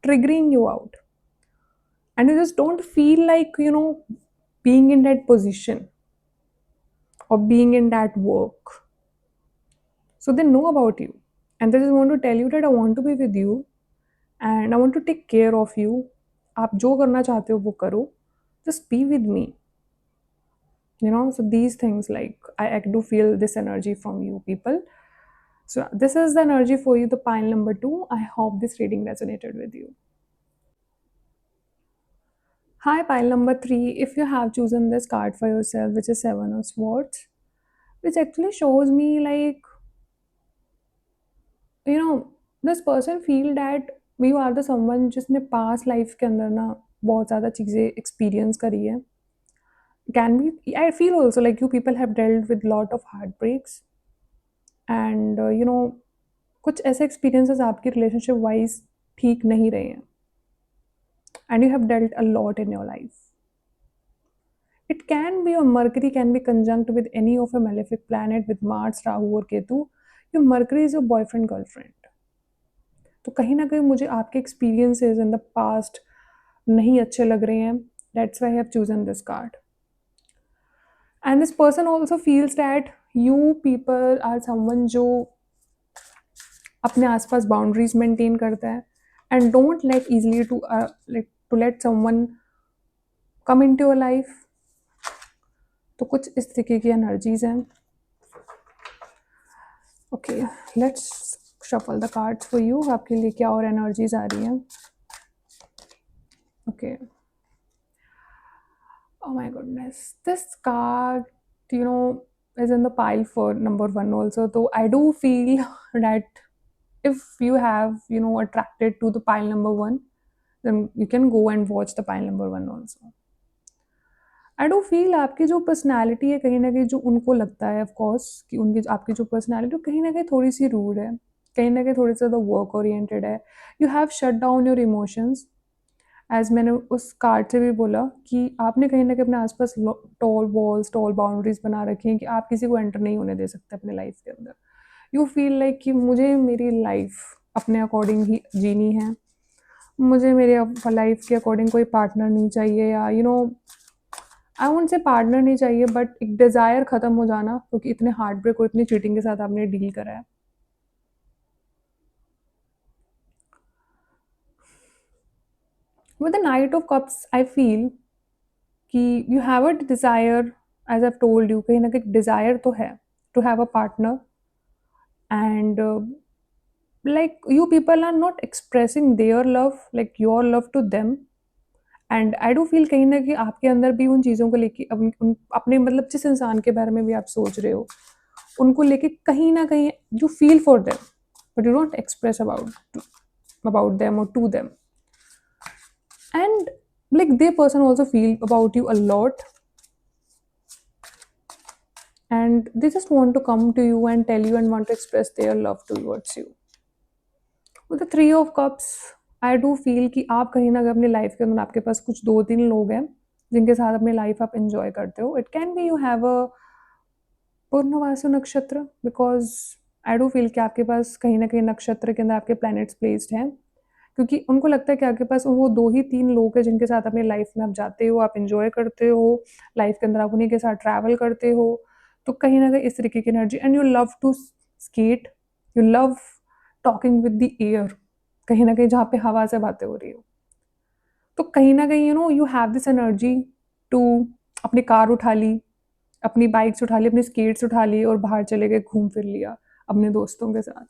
triggering you out, and you just don't feel like being in that position or being in that work. So they know about you and they just want to tell you that I want to be with you and I want to take care of you. आप जो करना चाहते हो वो करो. Just be with me. So these things, like I do feel this energy from you people. So this is the energy for you, the pile number 2. I hope this reading resonated with you. Hi, pile number 3. If you have chosen this card for yourself, which is 7 of Swords, which actually shows me like this person feel that you are the someone जिसने पास्ट लाइफ के अंदर ना बहुत ज़्यादा चीज़ें एक्सपीरियंस करी है. Can be I feel also like you people have dealt with lot of heartbreaks and कुछ ऐसे एक्सपीरियंसेस आपकी रिलेशनशिप वाइज ठीक नहीं रहे हैं and you have dealt a lot in your life. It can be your Mercury can be conjunct with any of a malefic planet with Mars, Rahu or Ketu. Your Mercury is your boyfriend, girlfriend. तो कहीं ना कहीं मुझे आपके एक्सपीरियंसेस इन द पास्ट नहीं अच्छे लग रहे हैं. That's why I have chosen this card. And this person also feels that you people are someone जो अपने आसपास बाउंड्रीज मेंटेन करता है and don't like easily to let someone come into your life. तो कुछ इस तरीके की एनर्जीज हैं. Okay, let's shuffle the cards for you. आपके लिए क्या और एनर्जीज आ रही हैं. Okay, oh my goodness, this card is in the pile for number 1 also. So I do feel that if you have attracted to the pile number 1, then you can go and watch the pile number 1 also. I do feel आपकी जो पर्सनैलिटी है कहीं ना कहीं जो उनको लगता है ऑफकोर्स कि उनकी आपकी जो पर्सनैलिटी कहीं ना कहीं थोड़ी सी रूड है, कहीं ना कहीं थोड़ी सी ज़्यादा वर्क ओरिएंटेड है. You have shut down your emotions. As मैंने उस कार्ड से भी बोला कि आपने कहीं ना कहीं अपने आसपास टॉल वॉल्स, टॉल बाउंड्रीज बना रखी हैं कि आप किसी को एंटर नहीं होने दे सकते अपने लाइफ के अंदर. यू फील लाइक कि मुझे मेरी लाइफ अपने अकॉर्डिंग ही जीनी है, मुझे मेरे लाइफ के अकॉर्डिंग कोई पार्टनर नहीं चाहिए, या आई वोंट से पार्टनर नहीं चाहिए, बट एक डिज़ायर ख़त्म हो जाना, क्योंकि इतने हार्ट ब्रेक और इतनी चीटिंग के साथ आपने डील करा है। With the knight of cups I feel कि you have a desire, as I told you, कहीं न कहीं डिज़ायर तो है to have a partner, and like you people are not expressing their love, like your love to them. And I do feel कहीं ना कहीं आपके अंदर भी उन चीज़ों को लेके अपने मतलब जिस इंसान के बारे में भी आप सोच रहे हो उनको लेके कहीं ना कहीं you feel for them, but you don't express about them और to them, and like they person also feel about you a lot, and they just want to come to you and tell you and want to express their love towards you. With the three of cups I do feel कि आप कहीं ना कहीं अपनी लाइफ के अंदर आपके पास कुछ दो तीन लोग हैं जिनके साथ अपनी लाइफ आप इंजॉय करते हो. It can be you have a Punarvasu nakshatra, because I do feel कि आपके पास कहीं ना कहीं नक्षत्र के अंदर आपके प्लैनेट्स प्लेस्ड हैं, क्योंकि उनको लगता है कि आपके पास वो दो ही तीन लोग हैं जिनके साथ अपनी लाइफ में आप जाते हो, आप इंजॉय करते हो, लाइफ के अंदर आप उन्हीं के साथ ट्रैवल करते हो. तो कहीं ना कहीं इस तरीके की energy, and you love to skate, you love talking with the air, कहीं ना कहीं जहाँ पे हवा से बातें हो रही हो. तो कहीं ना कहीं you have this energy to अपनी कार उठा ली, अपनी बाइक्स उठा ली, अपनी स्केट्स उठा ली और बाहर चले गए, घूम फिर लिया अपने दोस्तों के साथ.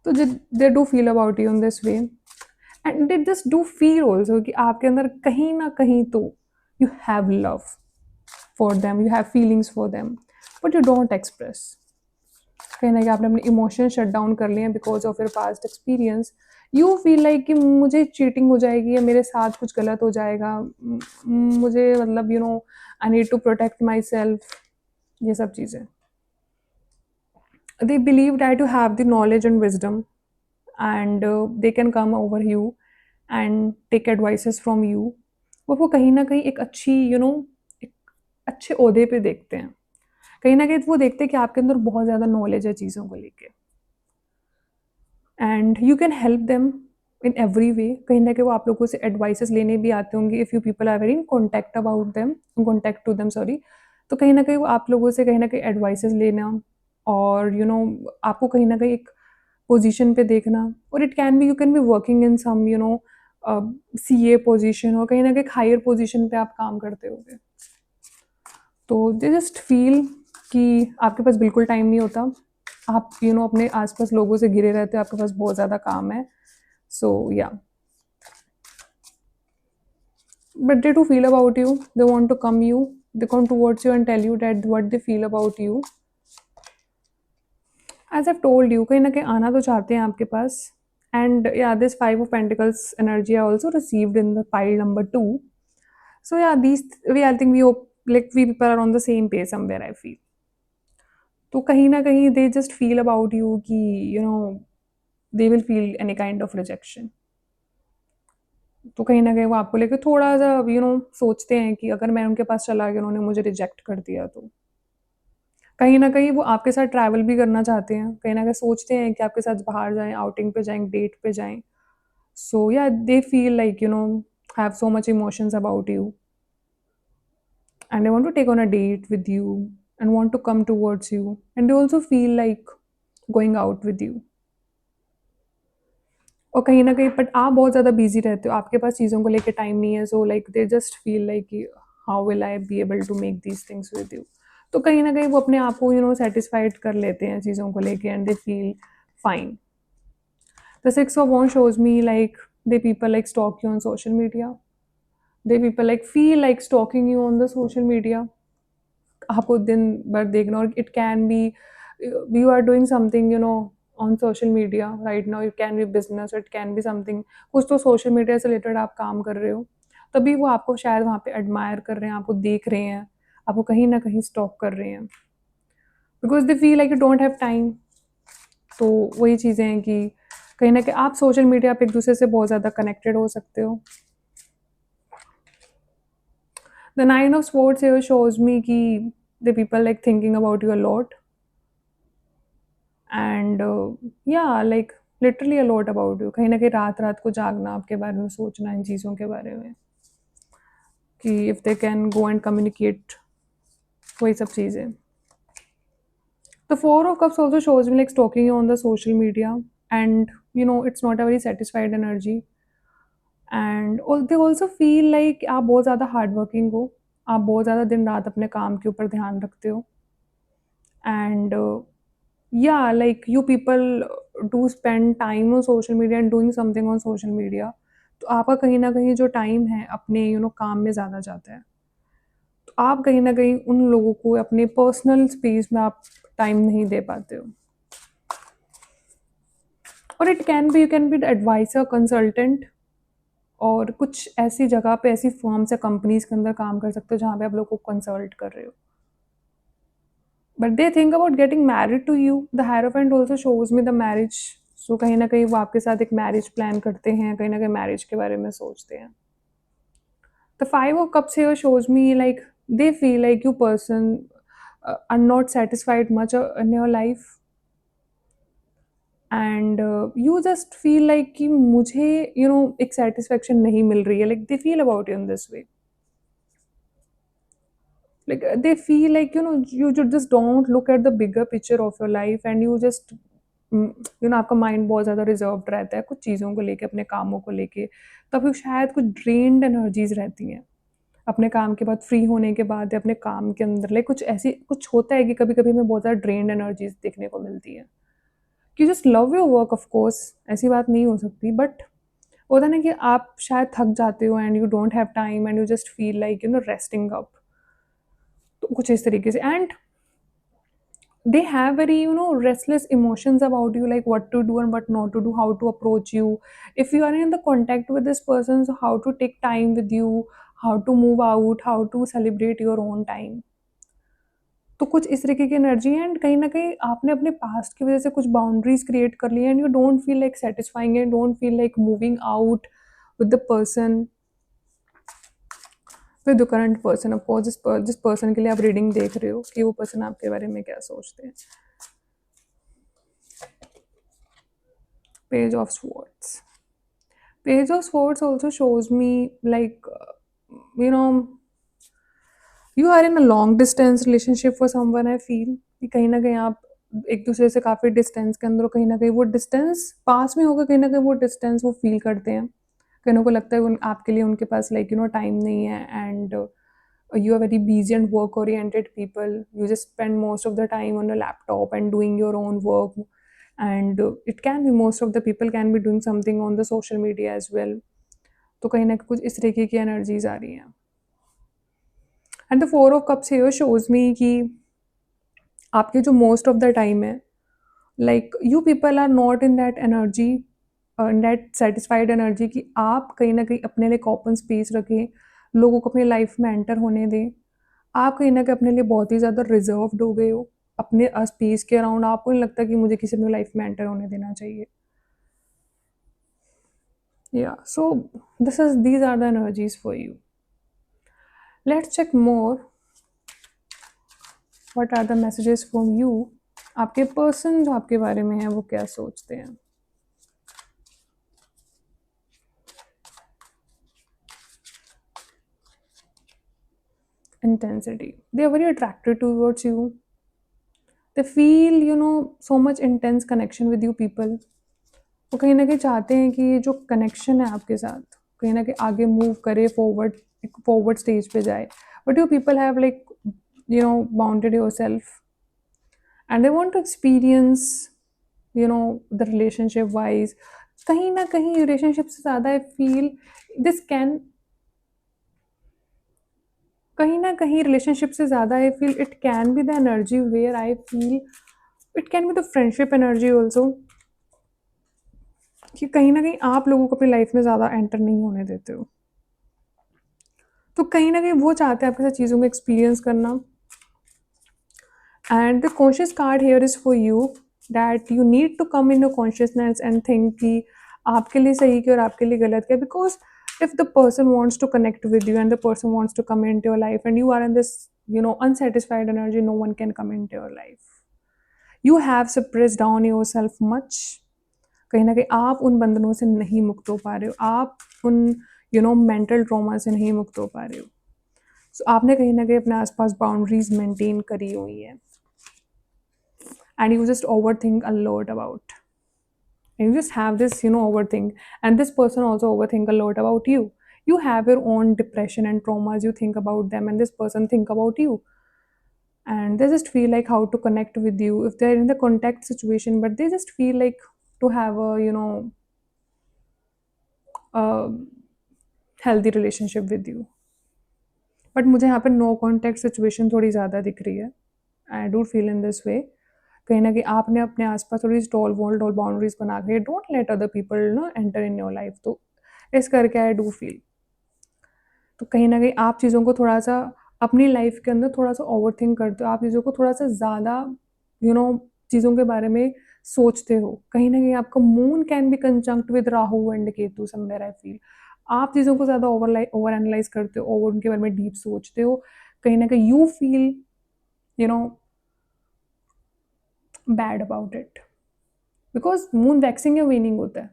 तो they do feel about you in this way, and they just do feel also कि आपके अंदर कहीं ना कहीं तो you have love for them, you have feelings for them, but you don't express. कहीं ना कहीं आपने अपने इमोशन शट डाउन कर लिए हैं because of your past experience. You feel like कि मुझे चीटिंग हो जाएगी या मेरे साथ कुछ गलत हो जाएगा, मुझे मतलब I need to protect myself, ये सब चीज़ें. They believe that you have the knowledge and wisdom, and they can come over you and take advices from you. और वो कहीं ना कहीं एक अच्छी एक अच्छे ओहदे पे देखते हैं. कहीं ना कहीं वो देखते हैं कि आपके अंदर बहुत ज़्यादा नॉलेज है चीज़ों को लेके, and you can help them in every way. कहीं ना कहीं वो आप लोगों से एडवाइसेस लेने भी आते होंगे, if you people are very in contact about them, contact to them, sorry. तो कहीं ना कहीं वो आप लोगों से कहीं ना कहीं एडवाइसेस लेना, और आपको कहीं ना कहीं एक पोजीशन पे देखना, और it can be you can be working in some CA position, और कहीं ना कहीं हायर पोजीशन पे आप काम करते होगे. तो दे जस्ट फील कि आपके पास बिल्कुल टाइम नहीं होता, आप अपने आसपास लोगों से घिरे रहते हो, आपके पास बहुत ज़्यादा काम है. So yeah, but they to feel about you, they want to come you, they come towards you and tell you that what they feel about you. As I told you, कहीं ना कहीं आना तो चाहते हैं आपके पास. And yeah, this five of pentacles energy I also received in the pile number 2. So yeah, these we I think we hope like we people are on the same page somewhere I feel. तो कहीं ना कहीं they just feel about you कि they will feel any kind of rejection. तो कहीं ना कहीं वो आपको लेके थोड़ा सा सोचते हैं कि अगर मैं उनके पास चला गया, उन्होंने मुझे रिजेक्ट कर दिया, तो कहीं ना कहीं वो आपके साथ ट्रैवल भी करना चाहते हैं, कहीं ना कहीं सोचते हैं कि आपके साथ बाहर जाएं, आउटिंग पे जाएं, डेट पे जाएं. सो या, दे feel like have so much emotions about you, and they want to take on a date with you and want to come towards you, and they also feel like going out with you. और कहीं ना कहीं बट आप बहुत ज़्यादा बिजी रहते हो, आपके पास चीज़ों को लेके टाइम नहीं है, so like they just feel like कि how will I be able to make these things with you. तो कहीं ना कहीं वो अपने आप को सेटिस्फाइड कर लेते हैं चीज़ों को लेके, and they feel fine. The six of one shows me like they people like stalk you on social media, they people like feel like stalking you on the social media. आपको दिन भर देखना, और it can be you are doing something on social media right now, it can be business, it can be something, कुछ तो सोशल मीडिया से रिलेटेड आप काम कर रहे हो, तभी वो आपको शायद वहाँ पे एडमायर कर रहे हैं, आपको देख रहे हैं, आपको कहीं ना कहीं स्टॉक कर रहे हैं, because they feel like you don't have time. तो वही चीज़ें हैं कि कहीं ना कहीं आप सोशल मीडिया पे एक दूसरे से बहुत ज़्यादा कनेक्टेड हो सकते हो. The nine of swords here shows me कि the people like thinking about you a lot, and yeah, like literally a lot about you. कहीं ना कहीं रात रात को जागना, आपके बारे में सोचना, इन चीज़ों के बारे में. कि if they can go and communicate, वही सब चीज़ें। The Four of Cups also shows me like stalking you on the social media, and it's not a very satisfied energy. And they also feel like आप बहुत ज़्यादा हार्ड वर्किंग हो, आप बहुत ज़्यादा दिन रात अपने काम के ऊपर ध्यान रखते हो, and yeah, like you people do spend time on social media and doing something on social media, तो आपका कहीं ना कहीं जो टाइम है अपने काम में ज़्यादा जाता है, तो आप कहीं ना कहीं उन लोगों को अपने पर्सनल स्पेस में आप टाइम नहीं दे पाते हो। और it can be, you can be the adviser, consultant, और कुछ ऐसी जगह पे, ऐसी फर्म्स या कंपनीज के अंदर काम कर सकते हो जहाँ पे आप लोग को कंसल्ट कर रहे हो, but they think about getting married to you. The hierophant also shows me the marriage, so कहीं ना कहीं वो आपके साथ एक मैरिज प्लान करते हैं, कहीं ना कहीं मैरिज के बारे में सोचते हैं। The five of cups here shows me like they feel like you person are not satisfied much in your life, and you just feel like कि मुझे एक सेटिस्फेक्शन नहीं मिल रही है, like they feel about you in this way, like they feel like just don't look at the bigger picture of your life, and you just आपका माइंड बहुत ज़्यादा रिजर्व्ड रहता है कुछ चीज़ों को लेके, अपने कामों को लेके, तो फिर शायद कुछ ड्रेन्ड एनर्जीज रहती हैं अपने काम के बाद, फ्री होने के बाद, या अपने काम के अंदर, लाइक कुछ ऐसी कुछ होता है कि कभी कभी हमें बहुत ज़्यादा ड्रेन्ड एनर्जीज देखने को मिलती है। कि just love your work, of course ऐसी बात नहीं हो सकती, बट होता ना कि आप शायद थक जाते हो and you don't have time and you just feel like resting up, तो कुछ इस तरीके से। And they have very restless emotions about you, like what to do and what not to do, how to approach you, if you are in the contact with this person, so how to take time with you, how to move out, how to celebrate your own time, तो कुछ इस तरीके की एनर्जी है। एंड कहीं ना कहीं आपने अपने पास्ट की वजह से कुछ बाउंड्रीज क्रिएट कर ली, and you don't feel like satisfying, and don't feel like moving out with the person, with the current person. Of course जिस पर्सन के लिए आप रीडिंग देख रहे हो कि वो पर्सन आपके बारे में क्या सोचते हैं। Page of Swords. Page of Swords also shows me like, you know, you are in a long distance relationship for someone, I feel कि कहीं ना कहीं आप एक दूसरे से काफ़ी डिस्टेंस के अंदर हो, कहीं ना कहीं वो डिस्टेंस पास में होगा, कहीं ना कहीं वो डिस्टेंस वो फील करते हैं, कहीं को लगता है आपके लिए उनके पास लाइक टाइम नहीं है, and you are very busy and work oriented people, you just spend most of the time on a laptop and doing your own work, and it can be most of the people can be doing something on the social media as well, तो कहीं ना कुछ इस तरीके की एनर्जीज आ रही हैं। And the four of cups here shows me कि आपके जो मोस्ट ऑफ द टाइम है, like you people are not in that energy, in that satisfied energy, कि आप कहीं ना कहीं अपने लिए ओपन स्पेस रखें, लोगों को अपनी लाइफ में एंटर होने दें। आप कहीं ना कहीं अपने लिए बहुत ही ज़्यादा रिजर्व्ड हो गए हो अपने स्पेस के अराउंड, आपको नहीं लगता कि मुझे किसी अपनी लाइफ में एंटर होने देना चाहिए। Yeah, so these are the energies for you. Let's check more. What are the messages from you? आपके पर्सन जो आपके बारे में है वो क्या सोचते हैं? Intensity. They are very attracted towards you. They feel so much intense connection with you people. वो कहीं ना कहीं चाहते हैं कि ये जो कनेक्शन है आपके साथ कहीं ना कहीं आगे मूव करे, फॉरवर्ड स्टेज पे जाए, but you people have like bounded yourself, and they want to experience the relationship wise. कहीं ना कहीं रिलेशनशिप से ज़्यादा आई फील दिस कैन, कहीं ना कहीं रिलेशनशिप से ज़्यादा I feel it can be the energy where I feel it can be the friendship energy also, कि कहीं ना कहीं आप लोगों को अपनी लाइफ में ज़्यादा एंटर नहीं होने देते हो, तो कहीं ना कहीं वो चाहते हैं आपके साथ चीज़ों को एक्सपीरियंस करना। And the conscious card here is for you, that you need to come in your consciousness and think कि आपके लिए सही क्या और आपके लिए गलत क्या, because if the person wants to connect with you and the person wants to come into your life and you are in this unsatisfied energy, no one can come into your life. You have suppressed down yourself much. कहीं ना कहीं आप उन बंधनों से नहीं मुक्त हो पा रहे हो, आप उन मेंटल ट्रॉमा से नहीं मुक्त हो पा रहे हो, सो आपने कहीं न कहीं अपने आस-पास बाउंड्रीज़ मेंटेन करी हुई हैं and you just overthink a lot about and you just have this overthink, and this person also overthink a lot about you. You have your own depression and traumas, you think about them, and this person think about you, and they just feel like how to connect with you if they're in the contact situation, but they just feel like to have a a healthy relationship with you. But मुझे यहाँ पे नो कॉन्टैक्ट सिचुएशन थोड़ी ज़्यादा दिख रही है। I do feel in this वे। कहीं न कहीं आपने अपने आस-पास थोड़ी टॉल वॉल टॉल बाउंड्रीज़ बना के don't let other people enter in your life, तो इस करके आई डू फील। तो कहीं न कहीं आप चीज़ों को थोड़ा-सा अपनी लाइफ के अंदर थोड़ा-सा ओवरथिंक करते हो। आप चीज़ों को थोड़ा-सा ज़्यादा यू नो चीज़ों के बारे में सोचते हो। कहीं न कहीं आपका moon can be conjunct with Rahu and Ketu somewhere I feel. आप चीज़ों को ज़्यादा ओवर एनालाइज़ करते हो और उनके बारे में डीप सोचते हो। कहीं न कहीं you feel you know bad about it, because moon waxing या वीनिंग होता है।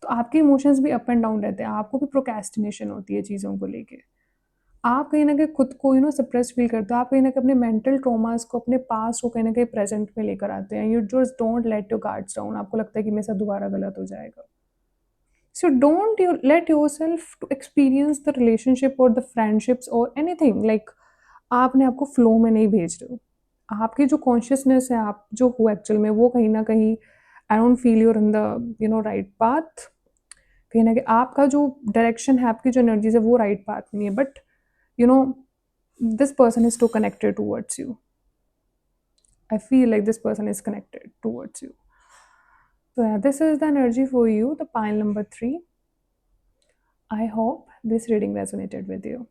तो आपके इमोशंस भी अप एंड डाउन रहते हैं। आपको भी प्रोक्रेस्टिनेशन होती है चीज़ों को लेके। आप कहीं न कहीं खुद को सप्रेस फ़ील करते हो। आप कहीं न कहीं अपने मेंटल ट्रॉमास को, अपने पास्ट को कहीं न कहीं प्रेज़ेंट में लेकर आते हैं। You just don't let your guards down. आपको लगता है कि मेरे साथ दोबारा गलत हो जाएगा। So don't you let yourself to experience the relationship और द फ्रेंडशिप्स और एनीथिंग लाइक आपने आपको फ्लो में नहीं भेज रहे हो। आपकी जो कॉन्शियसनेस है, आप जो हो एक्चुअल में वो कहीं न कहीं I don't feel you are in the right path. कहीं न कहीं आपका जो डायरेक्शन है, आपकी जो एनर्जीज़ है वो राइट पाथ नहीं है, but you know this person is too connected towards you. I feel like this person is connected towards you. So yeah, this is the energy for you, the pile number 3. I hope this reading resonated with you.